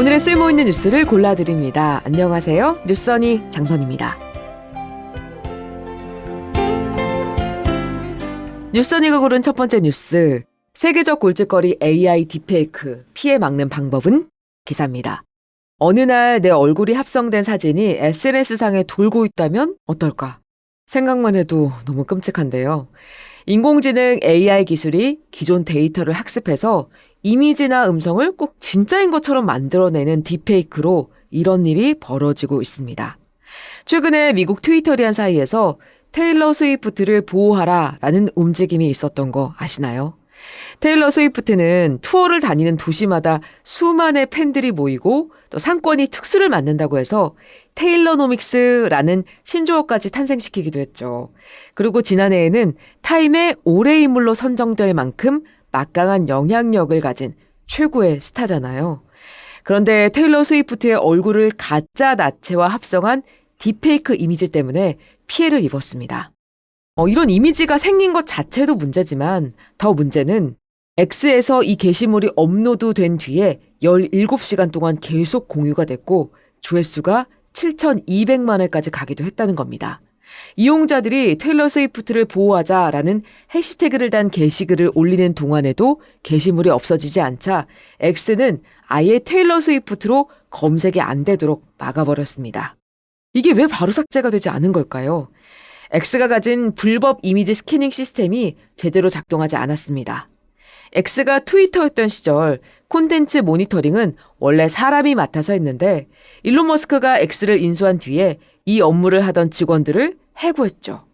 오늘의 쓸모있는 뉴스를 골라드립니다. 안녕하세요. 뉴스언니 장선입니다. 뉴스언니가 고른 첫 번째 뉴스, 세계적 골칫거리 AI 딥페이크 피해 막는 방법은? 기사입니다. 어느 날 내 얼굴이 합성된 사진이 SNS상에 돌고 있다면 어떨까? 생각만 해도 너무 끔찍한데요. 인공지능 AI 기술이 기존 데이터를 학습해서 이미지나 음성을 꼭 진짜인 것처럼 만들어내는 딥페이크로 이런 일이 벌어지고 있습니다. 최근에 미국 트위터리안 사이에서 테일러 스위프트를 보호하라 라는 움직임이 있었던 거 아시나요? 테일러 스위프트는 투어를 다니는 도시마다 수만의 팬들이 모이고 또 상권이 특수를 맡는다고 해서 테일러노믹스라는 신조어까지 탄생시키기도 했죠. 그리고 지난해에는 타임의 올해의 인물로 선정될 만큼 막강한 영향력을 가진 최고의 스타잖아요. 그런데 테일러 스위프트의 얼굴을 가짜 나체와 합성한 딥페이크 이미지 때문에 피해를 입었습니다. 이런 이미지가 생긴 것 자체도 문제지만 더 문제는 X에서 이 게시물이 업로드된 뒤에 17시간 동안 계속 공유가 됐고 조회수가 7,200만 회까지 가기도 했다는 겁니다. 이용자들이 테일러 스위프트를 보호하자라는 해시태그를 단 게시글을 올리는 동안에도 게시물이 없어지지 않자 X는 아예 테일러 스위프트로 검색이 안 되도록 막아버렸습니다. 이게 왜 바로 삭제가 되지 않은 걸까요? X가 가진 불법 이미지 스캐닝 시스템이 제대로 작동하지 않았습니다. X가 트위터였던 시절 콘텐츠 모니터링은 원래 사람이 맡아서 했는데 일론 머스크가 X를 인수한 뒤에 이 업무를 하던 직원들을 해고했죠.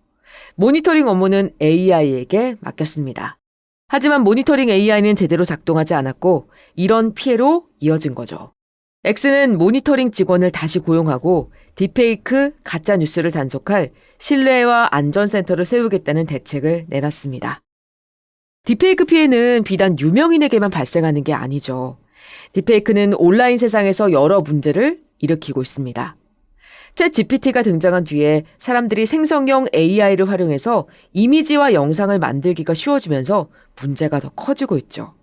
모니터링 업무는 AI에게 맡겼습니다. 하지만 모니터링 AI는 제대로 작동하지 않았고 이런 피해로 이어진 거죠. X는 모니터링 직원을 다시 고용하고 딥페이크, 가짜뉴스를 단속할 신뢰와 안전센터를 세우겠다는 대책을 내놨습니다. 딥페이크 피해는 비단 유명인에게만 발생하는 게 아니죠. 딥페이크는 온라인 세상에서 여러 문제를 일으키고 있습니다. 챗 GPT가 등장한 뒤에 사람들이 생성형 AI를 활용해서 이미지와 영상을 만들기가 쉬워지면서 문제가 더 커지고 있죠.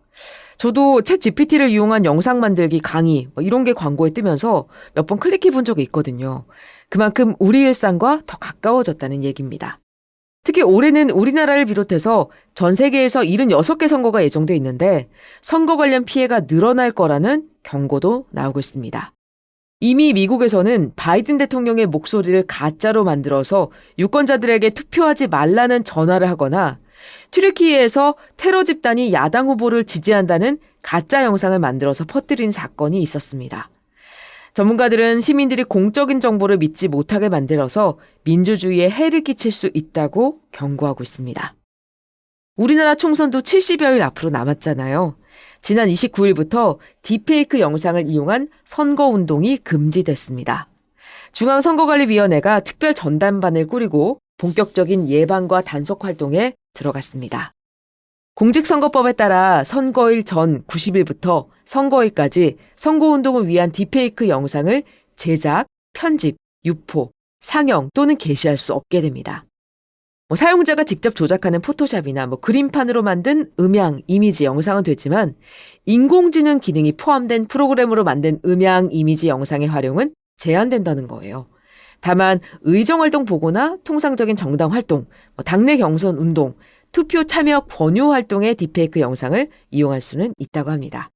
저도 챗 GPT를 이용한 영상 만들기 강의 이런 게 광고에 뜨면서 몇 번 클릭해 본 적이 있거든요. 그만큼 우리 일상과 더 가까워졌다는 얘기입니다. 특히 올해는 우리나라를 비롯해서 전 세계에서 76개 선거가 예정돼 있는데 선거 관련 피해가 늘어날 거라는 경고도 나오고 있습니다. 이미 미국에서는 바이든 대통령의 목소리를 가짜로 만들어서 유권자들에게 투표하지 말라는 전화를 하거나 튀르키예에서 테러 집단이 야당 후보를 지지한다는 가짜 영상을 만들어서 퍼뜨린 사건이 있었습니다. 전문가들은 시민들이 공적인 정보를 믿지 못하게 만들어서 민주주의에 해를 끼칠 수 있다고 경고하고 있습니다. 우리나라 총선도 70여일 앞으로 남았잖아요. 지난 29일부터 딥페이크 영상을 이용한 선거운동이 금지됐습니다. 중앙선거관리위원회가 특별 전담반을 꾸리고 본격적인 예방과 단속 활동에 들어갔습니다. 공직선거법에 따라 선거일 전 90일부터 선거일까지 선거운동을 위한 딥페이크 영상을 제작, 편집, 유포, 상영 또는 게시할 수 없게 됩니다. 사용자가 직접 조작하는 포토샵이나 그림판으로 만든 음향, 이미지, 영상은 되지만 인공지능 기능이 포함된 프로그램으로 만든 음향, 이미지, 영상의 활용은 제한된다는 거예요. 다만 의정활동 보고나 통상적인 정당 활동, 당내 경선 운동, 투표 참여 권유 활동의 딥페이크 영상을 이용할 수는 있다고 합니다.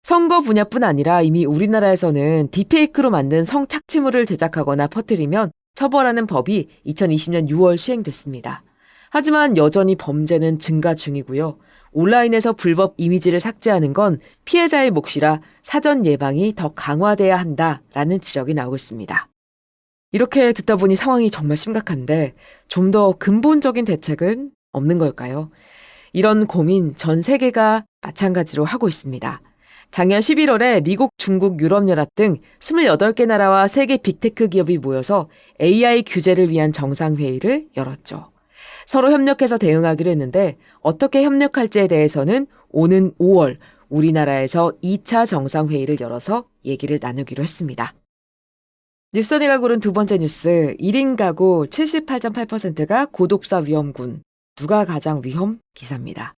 선거 분야뿐 아니라 이미 우리나라에서는 딥페이크로 만든 성착취물을 제작하거나 퍼뜨리면 처벌하는 법이 2020년 6월 시행됐습니다. 하지만 여전히 범죄는 증가 중이고요. 온라인에서 불법 이미지를 삭제하는 건 피해자의 몫이라 사전 예방이 더 강화돼야 한다라는 지적이 나오고 있습니다. 이렇게 듣다 보니 상황이 정말 심각한데 좀 더 근본적인 대책은 없는 걸까요? 이런 고민 전 세계가 마찬가지로 하고 있습니다. 작년 11월에 미국, 중국, 유럽연합 등 28개 나라와 세계 빅테크 기업이 모여서 AI 규제를 위한 정상회의를 열었죠. 서로 협력해서 대응하기로 했는데 어떻게 협력할지에 대해서는 오는 5월 우리나라에서 2차 정상회의를 열어서 얘기를 나누기로 했습니다. 뉴스언니가 고른 두 번째 뉴스, 1인 가구 78.8%가 고독사 위험군. 누가 가장 위험? 기사입니다.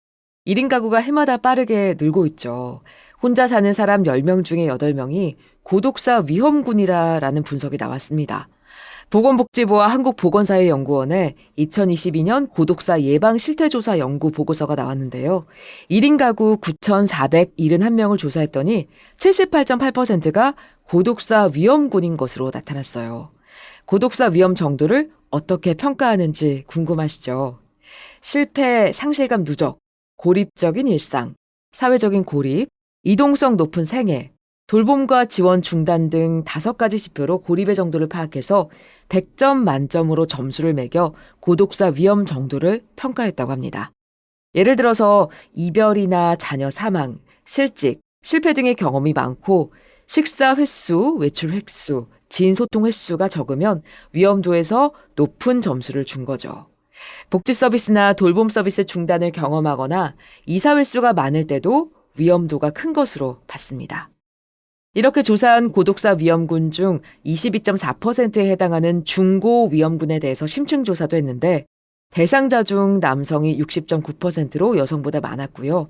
1인 가구가 해마다 빠르게 늘고 있죠. 혼자 사는 사람 10명 중에 8명이 고독사 위험군이라는 분석이 나왔습니다. 보건복지부와 한국보건사회연구원의 2022년 고독사 예방 실태조사 연구 보고서가 나왔는데요. 1인 가구 9,471명을 조사했더니 78.8%가 고독사 위험군인 것으로 나타났어요. 고독사 위험 정도를 어떻게 평가하는지 궁금하시죠? 실패, 상실감 누적, 고립적인 일상, 사회적인 고립, 이동성 높은 생애, 돌봄과 지원 중단 등 5가지 지표로 고립의 정도를 파악해서 100점 만점으로 점수를 매겨 고독사 위험 정도를 평가했다고 합니다. 예를 들어서 이별이나 자녀 사망, 실직, 실패 등의 경험이 많고 식사 횟수, 외출 횟수, 지인 소통 횟수가 적으면 위험도에서 높은 점수를 준 거죠. 복지 서비스나 돌봄 서비스 중단을 경험하거나 이사 횟수가 많을 때도 위험도가 큰 것으로 봤습니다. 이렇게 조사한 고독사 위험군 중 22.4%에 해당하는 중고 위험군에 대해서 심층 조사도 했는데 대상자 중 남성이 60.9%로 여성보다 많았고요.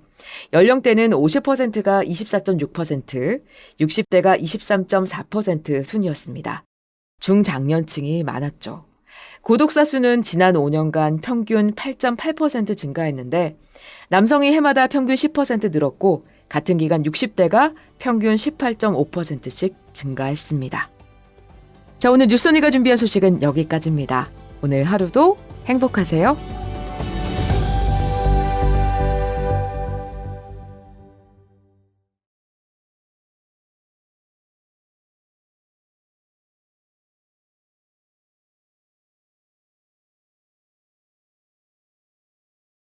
연령대는 50%가 24.6%, 60대가 23.4% 순이었습니다. 중장년층이 많았죠. 고독사 수는 지난 5년간 평균 8.8% 증가했는데 남성이 해마다 평균 10% 늘었고 같은 기간 60대가 평균 18.5%씩 증가했습니다. 자, 오늘 뉴스오니가 준비한 소식은 여기까지입니다. 오늘 하루도 행복하세요.